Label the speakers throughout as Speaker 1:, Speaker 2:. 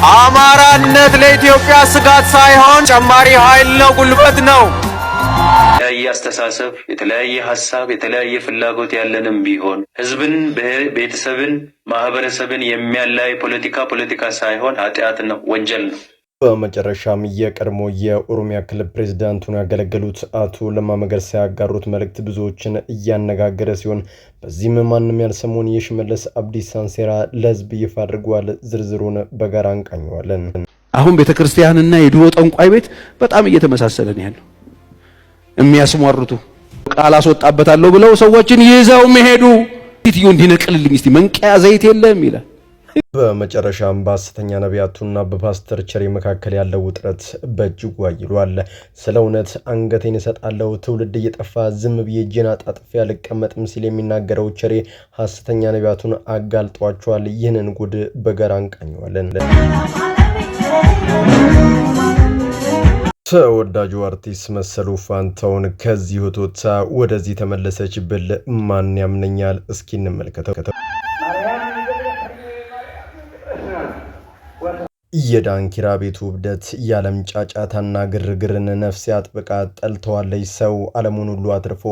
Speaker 1: አማራነት ለኢትዮጵያ ስጋት ሳይሆን ጨማሪ ኃይል ነው፣ ጉልበት ነው።
Speaker 2: የተለያየ አስተሳሰብ፣ የተለያየ ሐሳብ፣ የተለያየ ፍላጎት ያለንም ቢሆን ህዝብን፣ ቤተሰብን፣ ማህበረሰብን የሚያላይ ፖለቲካ ሳይሆን ኃጢአት ነው፣ ወንጀል ነው።
Speaker 3: በመጨረሻም የቀድሞ የኦሮሚያ ክልል ፕሬዝዳንቱን ያገለገሉት አቶ ለማ መገርሳ ያጋሩት መልእክት ብዙዎችን እያነጋገረ ሲሆን በዚህም ማንም ያልሰሙን የሽመልስ አብዲሳን ሴራ ለህዝብ ይፋ አድርጓል። ዝርዝሩን በጋራ እንቃኘዋለን።
Speaker 4: አሁን ቤተክርስቲያንና የድሮ ጠንቋይ ቤት በጣም እየተመሳሰለ ነው ያለው። የሚያስሟርቱ ቃል አስወጣበታለሁ ብለው ሰዎችን ይዘው መሄዱ ይትዩ እንዲነቅልልኝ እስቲ መንቀያ ዘይት የለም ይላል።
Speaker 3: በመጨረሻም በሐሰተኛ ነቢያቱና በፓስተር ቸሬ መካከል ያለው ውጥረት በእጅጉ አይሏል። ስለ እውነት አንገቴን እሰጣለሁ፣ ትውልድ እየጠፋ ዝም ብዬ እጄን አጣጥፌ አልቀመጥም ሲል የሚናገረው ቸሬ ሐሰተኛ ነቢያቱን አጋልጧቸዋል። ይህንን ጉድ በጋራ እንቃኘዋለን። ተወዳጁ አርቲስት መሰሉ ፋንታውን ከዚህ ወጥታ ወደዚህ ተመለሰች ብል ማን ያምነኛል? እስኪ እንመልከተው። የዳንኪራ ቤቱ ውብደት የዓለም ጫጫታና ግርግርን ነፍስ ያጥብቃ ጠልተዋለች። ሰው ዓለሙን ሁሉ አትርፎ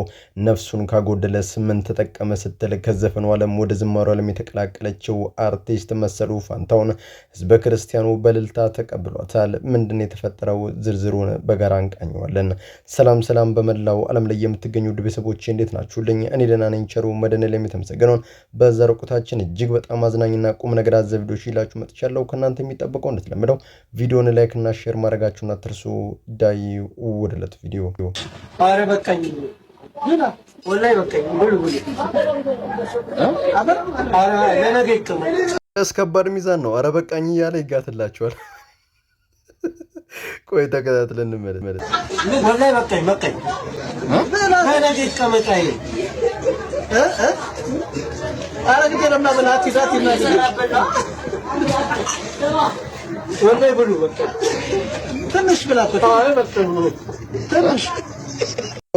Speaker 3: ነፍሱን ካጎደለስ ምን ተጠቀመ ስትል ከዘፈኑ ዓለም ወደ ዝማሩ ዓለም የተቀላቀለችው አርቲስት መሰሉ ፋንታውን ህዝበ ክርስቲያኑ በልልታ ተቀብሏታል። ምንድን የተፈጠረው? ዝርዝሩን በጋራ እንቃኘዋለን። ሰላም በመላው ዓለም ላይ የምትገኙ ውድ ቤተሰቦቼ እንዴት ናችሁልኝ? እኔ ደህና ነኝ። ቸሩ መድኃኔዓለም የተመሰገነውን በዛሬው ቆይታችን እጅግ በጣም አዝናኝና ቁም ነገር አዘል ቪዲዮዎች ይላችሁ መጥቻለሁ። ከእናንተ የሚጠበቀው እንደተለመደው ቪዲዮን ላይክ እና ሼር ማድረጋችሁን አትርሱ። ዳይ ወደለት ቪዲዮ።
Speaker 5: አረ በቃኝ ይላ ወላይ በቃኝ ብሉ አረ ለነገ ይከመል
Speaker 3: አስከባድ ሚዛን ነው። አረ በቃኝ እያለ ይጋትላችኋል። ቆይ ተከታትለን እንመለስ።
Speaker 5: ወላይ በቃኝ ለነገ ይከመል አይ አረ ግዴለና በላት ይዛት ይናገር ወላይ ብሉ በቃ ትንሽ ብላበት አረ በቃኝ ትንሽ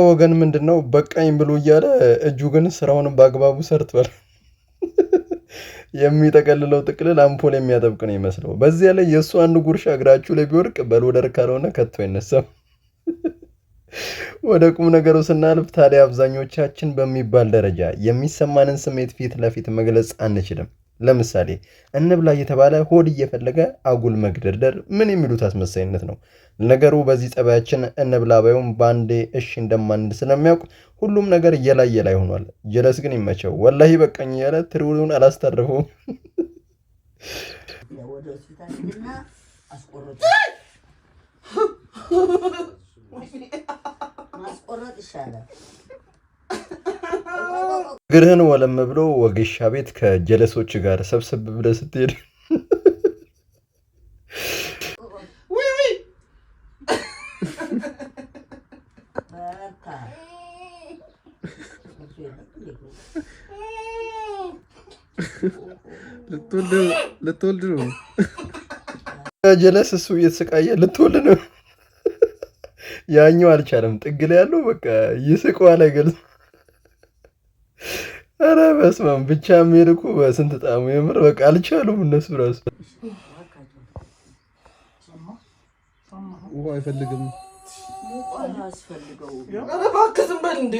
Speaker 3: ወገን ምንድነው በቃኝ ብሎ እያለ እጁ ግን ስራውን በአግባቡ ሰርቷል። የሚጠቀልለው ጥቅልል አምፖል የሚያጠብቅ ነው ይመስለው። በዚያ ላይ የሱ አንድ ጉርሻ እግራችሁ ላይ ቢወርቅ በልወደር ካልሆነ ከቶ አይነሳም። ወደ ቁም ነገሩ ስናልፍ ታዲያ አብዛኞቻችን በሚባል ደረጃ የሚሰማንን ስሜት ፊት ለፊት መግለጽ አንችልም። ለምሳሌ እንብላ እየተባለ ሆድ እየፈለገ አጉል መግደርደር ምን የሚሉት አስመሳይነት ነው። ነገሩ በዚህ ጸባያችን እንብላ ባዩም ባንዴ እሺ እንደማንል ስለሚያውቅ ሁሉም ነገር የላይ ሆኗል። ጀለስ ግን ይመቸው። ወላሂ በቃኝ ያለ ትሩሩን አላስተረፈው። ግርህን ወለም ብሎ ወግሻ ቤት ከጀለሶች ጋር ሰብሰብ ብለ ስትሄድ ልትወልድ ነው። ጀለስ እሱ እየተሰቃየ ልትወልድ ነው። ያኛው አልቻለም። ጥግ ላይ ያለው በቃ ይስቀዋል አይገልጽ። አረ በስመ አብ ብቻ የሚልኩ በስንት ጣሙ የምር በቃ አልቻሉም እነሱ ራሱ። ውሃ አይፈልግም አረ እባክህ ዝም በል እንዴ።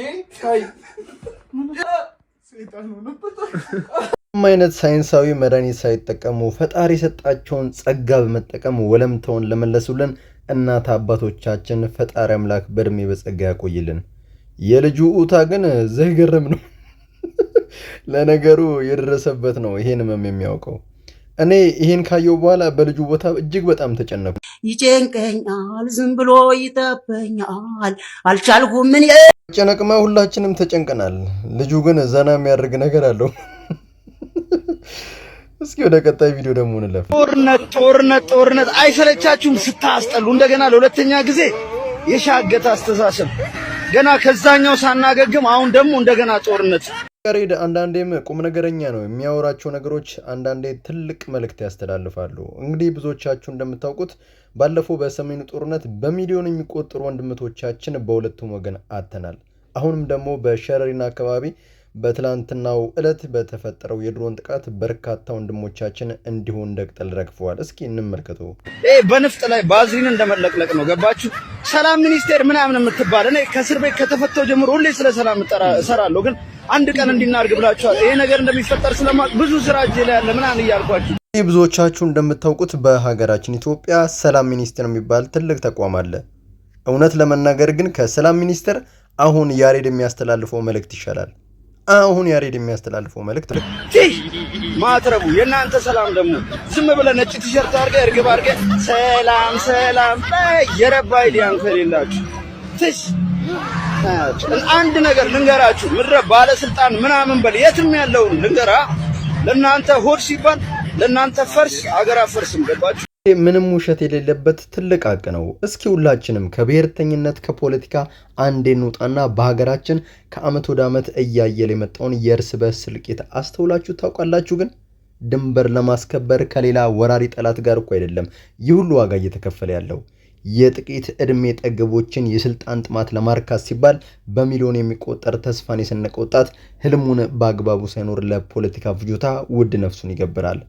Speaker 3: ምንም አይነት ሳይንሳዊ መድኃኒት ሳይጠቀሙ ፈጣሪ የሰጣቸውን ጸጋ በመጠቀም ወለምታውን ለመለሱልን እናት አባቶቻችን ፈጣሪ አምላክ በእድሜ በጸጋ ያቆይልን። የልጁ ኡታ ግን ዘግርም ነው። ለነገሩ የደረሰበት ነው ይሄን የሚያውቀው። እኔ ይሄን ካየው በኋላ በልጁ ቦታ እጅግ በጣም ተጨነኩ።
Speaker 5: ይጨንቀኛል፣ ዝም ብሎ ይጠበኛል፣ አልቻልኩም ምን
Speaker 3: ጨነቅማ ሁላችንም ተጨንቀናል። ልጁ ግን ዘና የሚያደርግ ነገር አለው። እስኪ ወደ ቀጣይ ቪዲዮ ደግሞ እንለፍ። ጦርነት አይሰለቻችሁም? ስታስጠሉ እንደገና ለሁለተኛ ጊዜ የሻገተ አስተሳሰብ ገና ከዛኛው ሳናገግም አሁን ደግሞ እንደገና ጦርነት። ያሬድ አንዳንዴም ቁም ነገረኛ ነው። የሚያወራቸው ነገሮች አንዳንዴ ትልቅ መልእክት ያስተላልፋሉ። እንግዲህ ብዙዎቻችሁ እንደምታውቁት ባለፈው በሰሜኑ ጦርነት በሚሊዮን የሚቆጠሩ ወንድሞቻችን በሁለቱም ወገን አተናል። አሁንም ደግሞ በሸረሪና አካባቢ በትላንትናው ዕለት በተፈጠረው የድሮን ጥቃት በርካታ ወንድሞቻችን እንዲሁ እንደቅጠል ረግፈዋል። እስኪ እንመልከቱ።
Speaker 5: በንፍጥ ላይ ባዝሪን እንደመለቅለቅ ነው። ገባችሁ? ሰላም ሚኒስቴር ምናምን የምትባል እኔ ከእስር ቤት ከተፈተው ጀምሮ ሁሌ ስለ ሰላም እሰራለሁ፣ ግን አንድ ቀን እንዲናርግ ብላችኋል። ይሄ ነገር እንደሚፈጠር ስለማቅ ብዙ ስራ እጄ ላይ ያለ ምናምን እያልኳችሁ
Speaker 3: ብዙዎቻችሁ እንደምታውቁት በሀገራችን ኢትዮጵያ ሰላም ሚኒስቴር የሚባል ትልቅ ተቋም አለ። እውነት ለመናገር ግን ከሰላም ሚኒስቴር አሁን ያሬድ የሚያስተላልፈው መልእክት ይሻላል። አሁን ያሬድ የሚያስተላልፈው መልእክት
Speaker 5: ማትረቡ የናንተ ሰላም ደግሞ ዝም ብለ ነጭ ቲሸርት አርገ እርግብ አርገ ሰላም ሰላም የረባይ ዲያን ከሌላችሁ ትሽ አንድ ነገር ልንገራችሁ። ምድረ ባለስልጣን ምናምን በል የትም ያለው ልንገራ ለናንተ ሆድ ሲባል ለናንተ ፈርስ አገር አፈርስም። ገባችሁ?
Speaker 3: ምንም ውሸት የሌለበት ትልቅ ሀቅ ነው። እስኪ ሁላችንም ከብሔርተኝነት ከፖለቲካ አንዴ እንውጣና በሀገራችን ከአመት ወደ አመት እያየለ የመጣውን የእርስ በርስ እልቂት አስተውላችሁ ታውቃላችሁ? ግን ድንበር ለማስከበር ከሌላ ወራሪ ጠላት ጋር እኮ አይደለም ይህ ሁሉ ዋጋ እየተከፈለ ያለው። የጥቂት እድሜ ጠገቦችን የስልጣን ጥማት ለማርካት ሲባል በሚሊዮን የሚቆጠር ተስፋን የሰነቀ ወጣት ህልሙን በአግባቡ ሳይኖር ለፖለቲካ ፍጆታ ውድ ነፍሱን ይገብራል።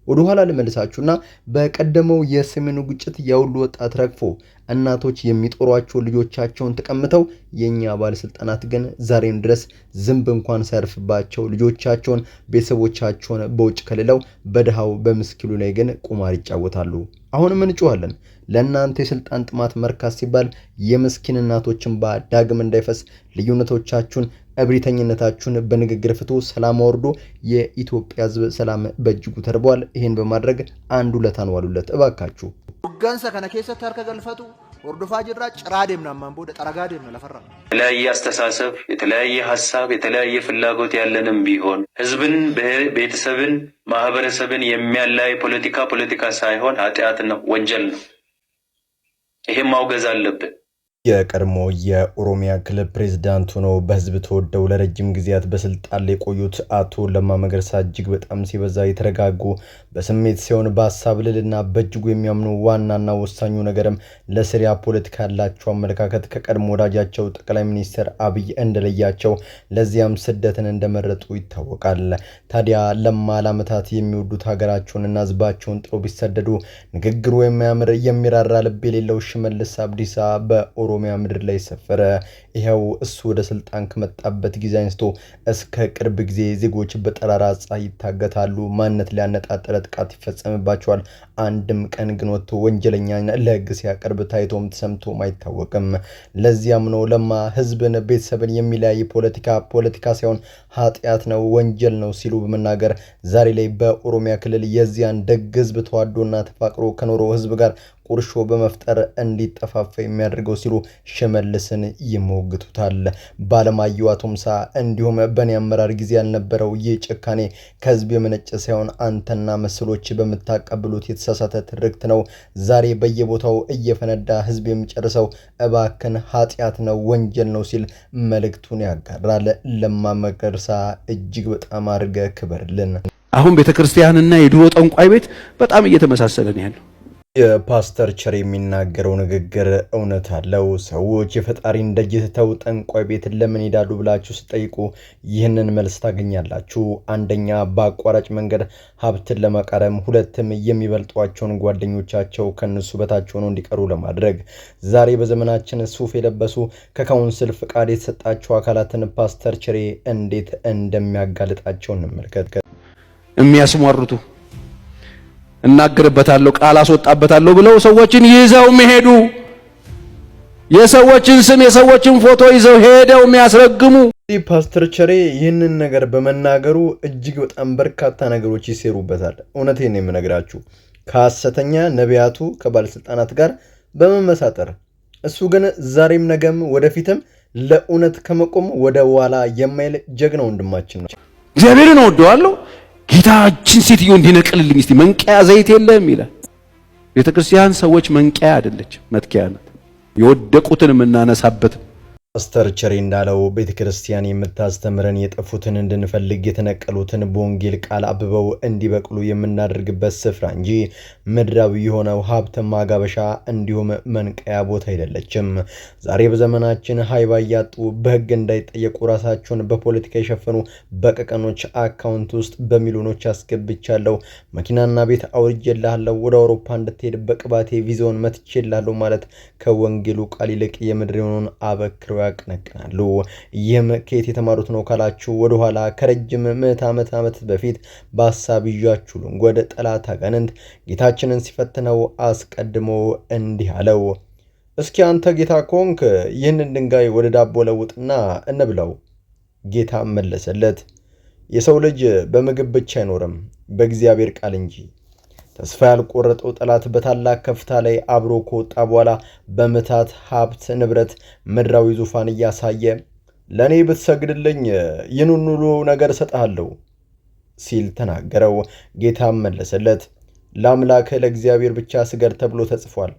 Speaker 3: ወደ ኋላ ልመልሳችሁና በቀደመው የሰሜኑ ግጭት ያውሉ ወጣት ረግፎ እናቶች የሚጦሯቸው ልጆቻቸውን ተቀምተው የኛ ባለስልጣናት ግን ዛሬም ድረስ ዝንብ እንኳን ሳይርፍባቸው ልጆቻቸውን ቤተሰቦቻቸውን በውጭ ከልለው በድሃው በምስኪሉ ላይ ግን ቁማር ይጫወታሉ። አሁንም እንጮሃለን። ለእናንተ የስልጣን ጥማት መርካት ሲባል የምስኪን እናቶችን ዳግም እንዳይፈስ ልዩነቶቻችሁን እብሪተኝነታችሁን በንግግር ፍቱ። ሰላም ወርዶ የኢትዮጵያ ሕዝብ ሰላም በእጅጉ ተርቧል። ይሄን በማድረግ አንዱ ለታን ዋሉለት እባካችሁ።
Speaker 6: ገንሰ ከነ ከሰት ታርከ ገልፈቱ ወርዶፋ ጅራ ጭራዴም ናማን ቦደ ጠረጋዴም ነው ለፈራ
Speaker 2: የተለያየ አስተሳሰብ፣ የተለያየ ሐሳብ፣ የተለያየ ፍላጎት ያለንም ቢሆን ህዝብን፣ ቤተሰብን፣ ማህበረሰብን የሚያላይ ፖለቲካ ሳይሆን ኃጢአት ነው፣ ወንጀል ነው። ይሄን ማውገዝ አለብን።
Speaker 3: የቀድሞ የኦሮሚያ ክልል ፕሬዝዳንት ሆነው በህዝብ ተወደው ለረጅም ጊዜያት በስልጣን ላይ የቆዩት አቶ ለማ መገርሳ እጅግ በጣም ሲበዛ የተረጋጉ በስሜት ሲሆን በሀሳብ ልልና በእጅጉ የሚያምኑ ዋናና ወሳኙ ነገርም ለሲሪያ ፖለቲካ ያላቸው አመለካከት ከቀድሞ ወዳጃቸው ጠቅላይ ሚኒስትር አብይ እንደለያቸው ለዚያም ስደትን እንደመረጡ ይታወቃል። ታዲያ ለማ ለዓመታት የሚወዱት ሀገራቸውንና ህዝባቸውን ጥሎ ቢሰደዱ ንግግሩ የማያምር የሚራራ ልብ የሌለው ሽመልስ አብዲሳ በኦሮሚያ ምድር ላይ ሰፈረ። ይሄው እሱ ወደ ስልጣን ከመጣበት ጊዜ አንስቶ እስከ ቅርብ ጊዜ ዜጎች በጠራራ ፀሐይ ይታገታሉ፣ ማንነት ላይ ያነጣጠረ ጥቃት ይፈጸምባቸዋል። አንድም ቀን ግን ወጥቶ ወንጀለኛን ለህግ ሲያቀርብ ታይቶም ተሰምቶም አይታወቅም። ለዚያም ነው ለማ ህዝብን ቤተሰብን የሚለያይ ፖለቲካ ሳይሆን ኃጢአት ነው፣ ወንጀል ነው ሲሉ በመናገር ዛሬ ላይ በኦሮሚያ ክልል የዚያን ደግ ህዝብ ተዋዶና ተፋቅሮ ከኖረው ህዝብ ጋር ቁርሾ በመፍጠር እንዲጠፋፋ የሚያደርገው ሲሉ ሽመልስን ይሞግቱታል። ባለማየሁ አቶምሳ እንዲሁም በኔ አመራር ጊዜ ያልነበረው ይህ ጭካኔ ከህዝብ የመነጨ ሳይሆን አንተና መስሎች በመታቀብሉት የተሳሳተ ትርክት ነው ዛሬ በየቦታው እየፈነዳ ህዝብ የሚጨርሰው። እባክን ኃጢአት ነው፣ ወንጀል ነው ሲል መልእክቱን ያጋራል። ለማ መገርሳ እጅግ በጣም አድርገ ክበርልን።
Speaker 4: አሁን ቤተክርስቲያንና የድሮ ጠንቋይ ቤት በጣም እየተመሳሰለ ነው ያለው።
Speaker 3: የፓስተር ቸር የሚናገረው ንግግር እውነት አለው። ሰዎች የፈጣሪን ደጅ ትተው ጠንቋይ ቤት ለምን ሄዳሉ ብላችሁ ስጠይቁ ይህንን መልስ ታገኛላችሁ። አንደኛ በአቋራጭ መንገድ ሀብትን ለመቃረም፣ ሁለትም የሚበልጧቸውን ጓደኞቻቸው ከነሱ በታች ሆነው እንዲቀሩ ለማድረግ። ዛሬ በዘመናችን ሱፍ የለበሱ ከካውንስል ፍቃድ የተሰጣቸው አካላትን ፓስተር ቸሬ እንዴት እንደሚያጋልጣቸው እንመልከት።
Speaker 4: የሚያስሟርቱ እናገርበታለሁ ቃል አስወጣበታለሁ ብለው ሰዎችን ይዘው መሄዱ፣ የሰዎችን ስም የሰዎችን ፎቶ ይዘው ሄደው የሚያስረግሙ።
Speaker 3: ፓስተር ቸሬ ይህንን ነገር በመናገሩ እጅግ በጣም በርካታ ነገሮች ይሰሩበታል። እውነቴን ነው የምነግራችሁ። ከሐሰተኛ ነቢያቱ ከባለስልጣናት ጋር በመመሳጠር እሱ ግን ዛሬም ነገም ወደፊትም ለእውነት ከመቆም ወደ ኋላ የማይል ጀግና ወንድማችን ነው።
Speaker 4: እግዚአብሔርን እወደዋለሁ ጌታችን ሴትዮ እንዲነቅልልኝ እስቲ መንቀያ ዘይት የለም ይላል። ቤተክርስቲያን ሰዎች መንቀያ አይደለች መትኪያ ናት። የወደቁትን የምናነሳበት
Speaker 3: ፓስተር ቸሬ እንዳለው ቤተክርስቲያን የምታስተምረን የጠፉትን እንድንፈልግ የተነቀሉትን በወንጌል ቃል አብበው እንዲበቅሉ የምናደርግበት ስፍራ እንጂ ምድራዊ የሆነው ሀብት ማጋበሻ እንዲሁም መንቀያ ቦታ አይደለችም። ዛሬ በዘመናችን ሀይባ እያጡ በህግ እንዳይጠየቁ ራሳቸውን በፖለቲካ የሸፈኑ በቀቀኖች አካውንት ውስጥ በሚሊዮኖች አስገብቻለሁ፣ መኪናና ቤት አውርጄልሃለሁ፣ ወደ አውሮፓ እንድትሄድ በቅባቴ ቪዛውን መትቼልሃለሁ ማለት ከወንጌሉ ቃል ይልቅ የምድር የሆነውን አበክረው ያቀነቅናሉ። ይህም ከየት የተማሩት ነው ካላችሁ ወደኋላ ከረጅም ምዕተ ዓመት በፊት በሀሳብ ይዣችሁ ልንጎድ ጠላት አጋንንት ጌታችንን ሲፈትነው አስቀድሞ እንዲህ አለው፣ እስኪ አንተ ጌታ ኮንክ ይህንን ድንጋይ ወደ ዳቦ ለውጥና እንብለው። ጌታ መለሰለት፣ የሰው ልጅ በምግብ ብቻ አይኖርም በእግዚአብሔር ቃል እንጂ። ተስፋ ያልቆረጠው ጠላት በታላቅ ከፍታ ላይ አብሮ ከወጣ በኋላ በምታት ሀብት፣ ንብረት፣ ምድራዊ ዙፋን እያሳየ ለእኔ ብትሰግድልኝ ይህን ሁሉ ነገር እሰጥሃለሁ ሲል ተናገረው። ጌታም መለሰለት፣ ለአምላክ ለእግዚአብሔር ብቻ ስገድ ተብሎ ተጽፏል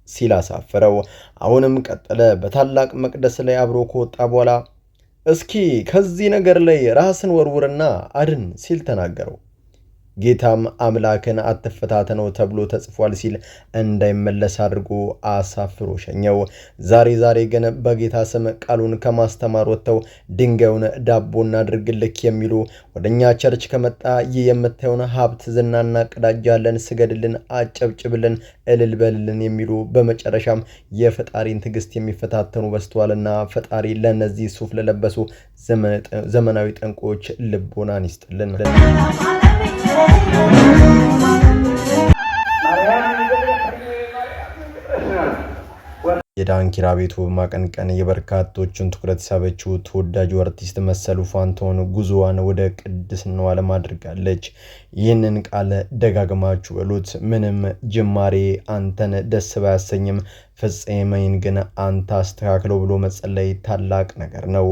Speaker 3: ሲል አሳፈረው። አሁንም ቀጠለ። በታላቅ መቅደስ ላይ አብሮ ከወጣ በኋላ እስኪ ከዚህ ነገር ላይ ራስን ወርውርና አድን ሲል ተናገረው። ጌታም አምላክን አትፈታተነው ተብሎ ተጽፏል ሲል እንዳይመለስ አድርጎ አሳፍሮ ሸኘው። ዛሬ ግን በጌታ ስም ቃሉን ከማስተማር ወጥተው ድንጋዩን ዳቦ እናድርግልክ የሚሉ ወደኛ ቸርች ከመጣ ይህ የምታየውን ሀብት ዝናና ቅዳጃለን፣ ስገድልን፣ አጨብጭብልን፣ እልል በልልን የሚሉ በመጨረሻም የፈጣሪን ትዕግስት የሚፈታተኑ በስተዋልና ፈጣሪ ለነዚህ ሱፍ ለለበሱ ዘመናዊ ጠንቆች ልቦናን ይስጥልን። የዳንኪራ ቤቱ በማቀንቀን የበርካቶችን ትኩረት ሳበችው ተወዳጁ አርቲስት መሰሉ ፋንታሁን ጉዞዋን ወደ ቅድስናዋ አድርጋለች። ይህንን ቃል ደጋግማችሁ በሉት። ምንም ጅማሬ አንተን ደስ ባያሰኝም ፍጻሜን ግን አንተ አስተካክለው ብሎ መጸለይ ታላቅ ነገር ነው።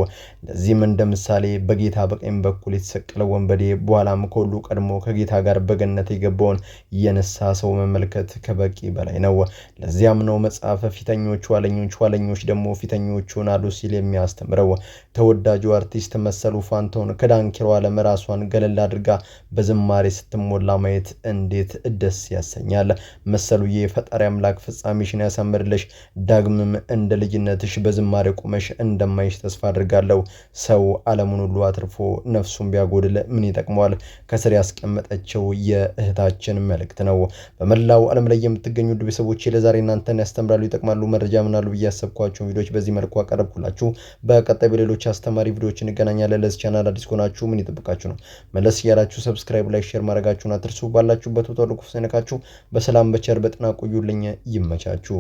Speaker 3: ለዚህም እንደ ምሳሌ በጌታ በቀኝ በኩል የተሰቀለው ወንበዴ በኋላም ከሁሉ ቀድሞ ከጌታ ጋር በገነት የገባውን የንስሐ ሰው መመልከት ከበቂ በላይ ነው። ለዚያም ነው መጽሐፈ ፊተኞች ኋለኞች፣ ኋለኞች ደግሞ ፊተኞች ይሆናሉ ሲል የሚያስተምረው። ተወዳጁ አርቲስት መሰሉ ፋንታሁን ከዳንኪራው ዓለም ራሷን ገለል አድርጋ በዝማሬ ስትሞላ ማየት እንዴት ደስ ያሰኛል። መሰሉዬ ፈጣሪ አምላክ ፍጻሜሽን ያሳምርልሽ፣ ዳግምም እንደ ልጅነትሽ በዝማሬ ቆመሽ እንደማይሽ ተስፋ አድርጋለሁ። ሰው ዓለሙን ሁሉ አትርፎ ነፍሱን ቢያጎድል ምን ይጠቅመዋል? ከስር ያስቀመጠችው የእህታችን መልእክት ነው። በመላው ዓለም ላይ የምትገኙ ውድ ቤተሰቦቼ ለዛሬ እናንተን ያስተምራሉ፣ ይጠቅማሉ፣ መረጃ ምናሉ ብዬ ያሰብኳቸውን ቪዲዮዎች በዚህ መልኩ አቀረብኩላችሁ። በቀጣይ በሌሎች አስተማሪ ቪዲዮዎች እንገናኛለን። ለዚህ ቻናል አዲስ ከሆናችሁ ምን ይጠብቃችሁ ነው? መለስ እያላችሁ ሰብስክራይብ፣ ላይክ፣ ሼር ማድረጋችሁን አትርሱ። ባላችሁበት ቦታ ሁሉ ክፉ ሳይነካችሁ በሰላም በቸር በጤና ቆዩልኝ። ይመቻችሁ።